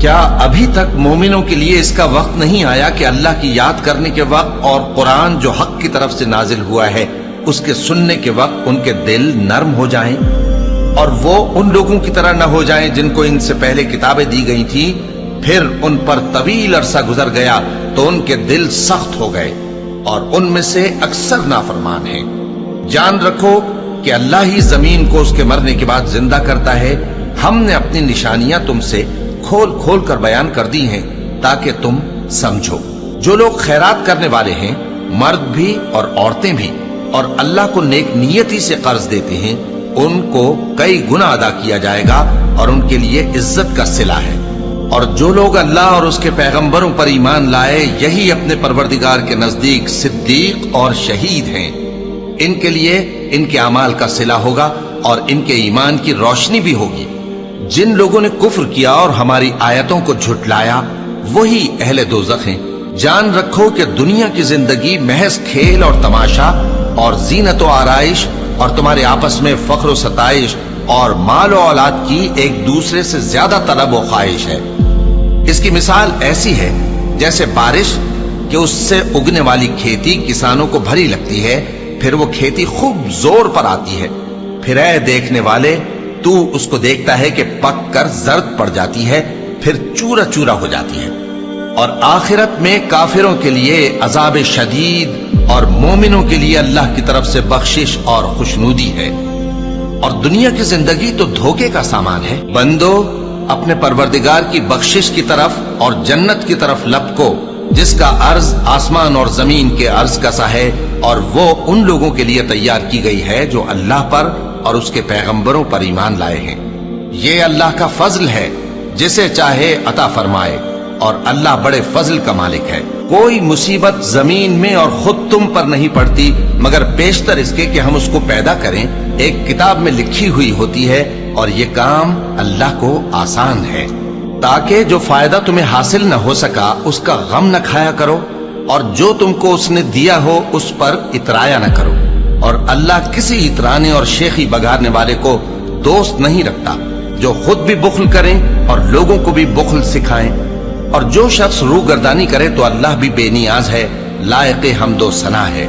کیا ابھی تک مومنوں کے لیے اس کا وقت نہیں آیا کہ اللہ کی یاد کرنے کے وقت اور قرآن جو حق کی طرف سے نازل ہوا ہے اس کے سننے کے وقت ان کے دل نرم ہو جائیں اور وہ ان لوگوں کی طرح نہ ہو جائیں جن کو ان سے پہلے کتابیں دی گئی تھی، پھر ان پر طویل عرصہ گزر گیا تو ان کے دل سخت ہو گئے اور ان میں سے اکثر نافرمان ہیں۔ جان رکھو کہ اللہ ہی زمین کو اس کے مرنے کے بعد زندہ کرتا ہے۔ ہم نے اپنی نشانیاں تم سے کھول کھول کر بیان کر دی ہیں تاکہ تم سمجھو۔ جو لوگ خیرات کرنے والے ہیں، مرد بھی اور عورتیں بھی، اور اللہ کو نیک نیتی سے قرض دیتے ہیں، ان کو کئی گنا ادا کیا جائے گا اور ان کے لیے عزت کا صلہ ہے۔ اور جو لوگ اللہ اور اس کے پیغمبروں پر ایمان لائے، یہی اپنے پروردگار کے نزدیک صدیق اور شہید ہیں۔ ان کے لیے ان کے اعمال کا صلہ ہوگا اور ان کے ایمان کی روشنی بھی ہوگی۔ جن لوگوں نے کفر کیا اور ہماری آیتوں کو جھٹلایا وہی اہل دوزخ ہیں۔ جان رکھو کہ دنیا کی زندگی محض کھیل اور تماشا اور زینت و آرائش اور تمہارے آپس میں فخر و ستائش اور مال و اولاد کی ایک دوسرے سے زیادہ طلب و خواہش ہے۔ اس کی مثال ایسی ہے جیسے بارش کہ اس سے اگنے والی کھیتی کسانوں کو بھری لگتی ہے، پھر وہ کھیتی خوب زور پر آتی ہے، پھر اے دیکھنے والے تو اس کو دیکھتا ہے کہ پک کر زرد پڑ جاتی ہے، پھر چورا چورا ہو جاتی ہے۔ اور آخرت میں کافروں کے لیے عذاب شدید اور مومنوں کے لیے اللہ کی طرف سے بخشش اور خوشنودی ہے۔ اور دنیا کی زندگی تو دھوکے کا سامان ہے۔ بندو اپنے پروردگار کی بخشش کی طرف اور جنت کی طرف لپکو جس کا عرض آسمان اور زمین کے عرض کا سا ہے، اور وہ ان لوگوں کے لیے تیار کی گئی ہے جو اللہ پر اور اس کے پیغمبروں پر ایمان لائے ہیں۔ یہ اللہ کا فضل ہے، جسے چاہے عطا فرمائے، اور اللہ بڑے فضل کا مالک ہے۔ کوئی مصیبت زمین میں اور خود تم پر نہیں پڑتی مگر پیشتر اس کے کہ ہم اس کو پیدا کریں، ایک کتاب میں لکھی ہوئی ہوتی ہے، اور یہ کام اللہ کو آسان ہے۔ تاکہ جو فائدہ تمہیں حاصل نہ ہو سکا اس کا غم نہ کھایا کرو، اور جو تم کو اس نے دیا ہو اس پر اترایا نہ کرو۔ اور اللہ کسی اترانے اور شیخی بگارنے والے کو دوست نہیں رکھتا، جو خود بھی بخل کریں اور لوگوں کو بھی بخل سکھائیں۔ اور جو شخص روگردانی کرے تو اللہ بھی بے نیاز ہے، لائق حمد و ثنا ہے۔